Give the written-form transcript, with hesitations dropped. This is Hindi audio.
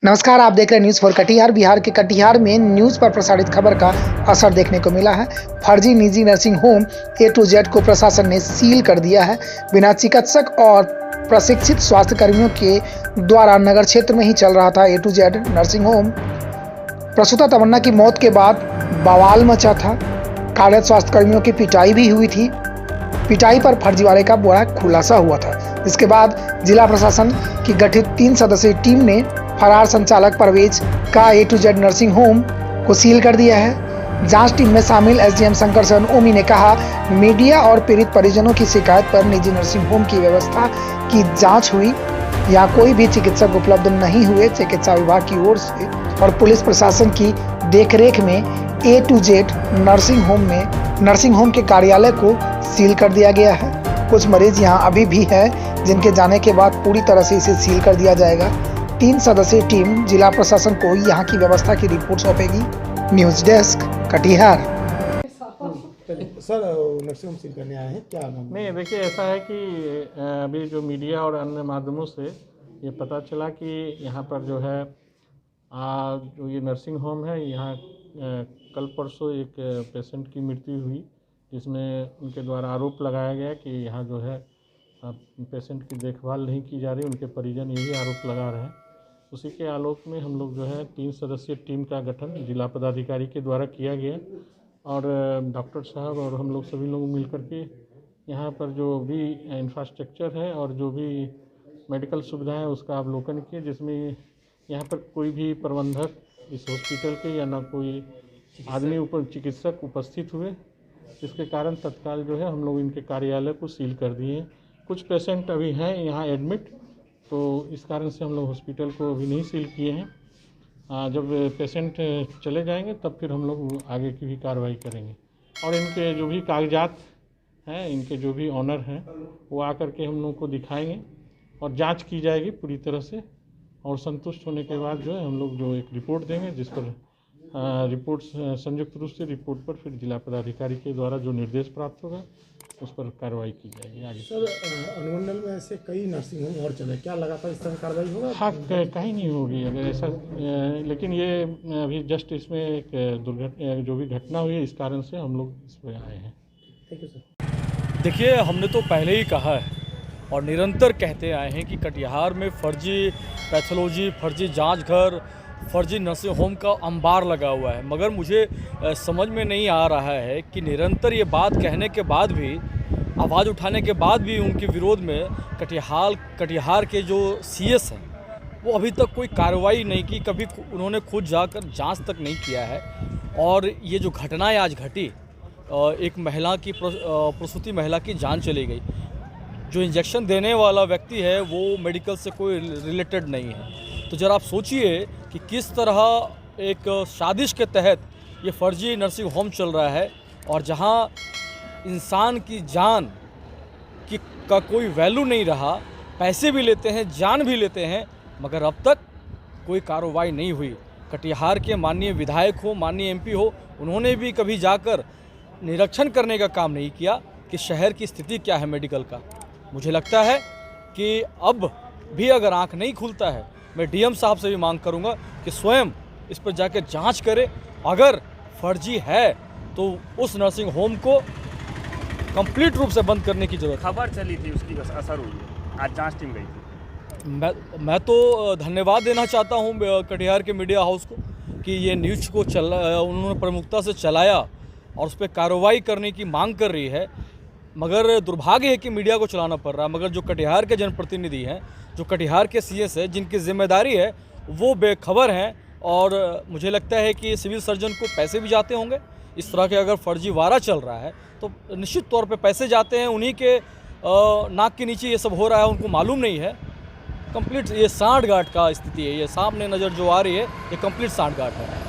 नमस्कार, आप देख रहे हैं न्यूज़ फॉर कटिहार। बिहार के कटिहार में न्यूज़ पर प्रसारित खबर का असर देखने को मिला है। फर्जी निजी nursing home A to Z को प्रशासन ने सील कर दिया है। बिना चिकित्सक और प्रशिक्षित स्वास्थ्य कर्मियों के द्वारा नगर क्षेत्र में ही चल रहा था A to Z nursing home. प्रसूता तमन्ना की मौत के बाद बवाल मचा था। कार्यरत स्वास्थ्य कर्मियों की पिटाई भी हुई थी। पिटाई पर फर्जीवाड़े का बड़ा खुलासा हुआ था, जिसके बाद जिला प्रशासन की गठित 3 सदस्यीय टीम ने फरार संचालक परवेज का A to Z nursing home को सील कर दिया है। जांच टीम में शामिल SDM शंकर शरण ओमी ने कहा, मीडिया और पीड़ित परिजनों की शिकायत पर निजी नर्सिंग होम की व्यवस्था की जांच हुई। यहाँ कोई भी चिकित्सक उपलब्ध नहीं हुए। चिकित्सा विभाग की ओर से और पुलिस प्रशासन की देखरेख में A to Z nursing home के कार्यालय को सील कर दिया गया है। कुछ मरीज यहाँ अभी भी है, जिनके जाने के बाद पूरी तरह से इसे सील कर दिया जाएगा। 3 सदस्यीय टीम जिला प्रशासन को यहाँ की व्यवस्था की रिपोर्ट सौंपेगी। News desk Katihar. Sir, nursing home seal करने आए हैं, क्या नाम? नहीं, देखिए ऐसा है कि अभी जो मीडिया और अन्य माध्यमों से ये पता चला कि यहाँ पर जो है जो ये नर्सिंग होम है, यहाँ कल परसों एक पेशेंट की मृत्यु हुई, जिसमें उनके द्वारा आरोप लगाया गया कि यहाँ जो है पेशेंट की देखभाल नहीं की जा रही। उनके परिजन यही आरोप लगा रहे हैं। उसी के आलोक में हम लोग जो है 3 सदस्यीय टीम का गठन जिला पदाधिकारी के द्वारा किया गया और डॉक्टर साहब और हम लोग सभी लोग मिलकर के यहाँ पर जो भी इंफ्रास्ट्रक्चर है और जो भी मेडिकल सुविधाएं है उसका अवलोकन किए, जिसमें यहाँ पर कोई भी प्रबंधक इस हॉस्पिटल के या ना कोई आदमी चिकित्सक उपस्थित हुए, जिसके कारण तत्काल जो है हम लोग इनके कार्यालय को सील कर दिए। कुछ पेशेंट अभी हैं यहाँ एडमिट, तो इस कारण से हम लोग हॉस्पिटल को अभी नहीं सील किए हैं। जब पेशेंट चले जाएंगे तब फिर हम लोग आगे की भी कार्रवाई करेंगे और इनके जो भी कागजात हैं, इनके जो भी ऑनर हैं, वो आकर के हम लोग को दिखाएंगे और जांच की जाएगी पूरी तरह से। और संतुष्ट होने के बाद जो है हम लोग जो एक रिपोर्ट देंगे, जिस पर रिपोर्ट संयुक्त रूप से रिपोर्ट पर फिर जिला पदाधिकारी के द्वारा जो निर्देश प्राप्त होगा उस पर कार्रवाई की जाएगी आगे। सर, अनुमंडल में ऐसे कई नर्सिंग होम और चले, क्या लगातार इस तरह कार्रवाई होगा? हाँ, कहीं नहीं होगी अगर ऐसा, लेकिन ये अभी जस्ट इसमें एक दुर्घटना जो भी घटना हुई है, इस कारण से हम लोग इस पर आए हैं। Thank you sir. देखिए, हमने तो पहले ही कहा है और निरंतर कहते आए हैं कि कटिहार में फर्जी पैथोलॉजी, फर्जी जांच घर, फर्जी नर्सिंग होम का अंबार लगा हुआ है। मगर मुझे समझ में नहीं आ रहा है कि निरंतर ये बात कहने के बाद भी, आवाज़ उठाने के बाद भी उनके विरोध में कटिहार के जो CS हैं वो अभी तक कोई कार्रवाई नहीं की। कभी उन्होंने खुद जाकर जांच तक नहीं किया है। और ये जो घटनाएं आज घटी, एक महिला की प्रसूति महिला की जान चली गई। जो इंजेक्शन देने वाला व्यक्ति है वो मेडिकल से कोई रिलेटेड नहीं है। तो जरा आप सोचिए कि किस तरह एक साजिश के तहत ये फर्जी नर्सिंग होम चल रहा है और जहां इंसान की जान का कोई वैल्यू नहीं रहा। पैसे भी लेते हैं, जान भी लेते हैं, मगर अब तक कोई कार्रवाई नहीं हुई। कटिहार के माननीय विधायक हो, माननीय MP हो, उन्होंने भी कभी जाकर निरीक्षण करने का काम नहीं किया कि शहर की स्थिति क्या है मेडिकल का। मुझे लगता है कि अब भी अगर आंख नहीं खुलता है, मैं DM साहब से भी मांग करूंगा कि स्वयं इस पर जाकर जांच करें। अगर फर्जी है तो उस नर्सिंग होम को कंप्लीट रूप से बंद करने की जरूरत है। खबर चली थी, उसकी असर हुई है, आज जांच टीम गई थी। मैं तो धन्यवाद देना चाहता हूं कटिहार के मीडिया हाउस को कि ये न्यूज़ को उन्होंने प्रमुखता से चलाया और उस पर कार्रवाई करने की मांग कर रही है। मगर दुर्भाग्य है कि मीडिया को चलाना पड़ रहा है। मगर जो कटिहार के जनप्रतिनिधि हैं, जो कटिहार के CS है, जिनकी जिम्मेदारी है, वो बेखबर हैं। और मुझे लगता है कि सिविल सर्जन को पैसे भी जाते होंगे। इस तरह के अगर फर्जीवाड़ा चल रहा है तो निश्चित तौर पे पैसे जाते हैं। उन्हीं के नाक के नीचे ये सब हो रहा है, उनको मालूम नहीं है। कंप्लीट ये सांठगांठ का स्थिति है। ये सामने नज़र जो आ रही है, ये कंप्लीट सांठगांठ है।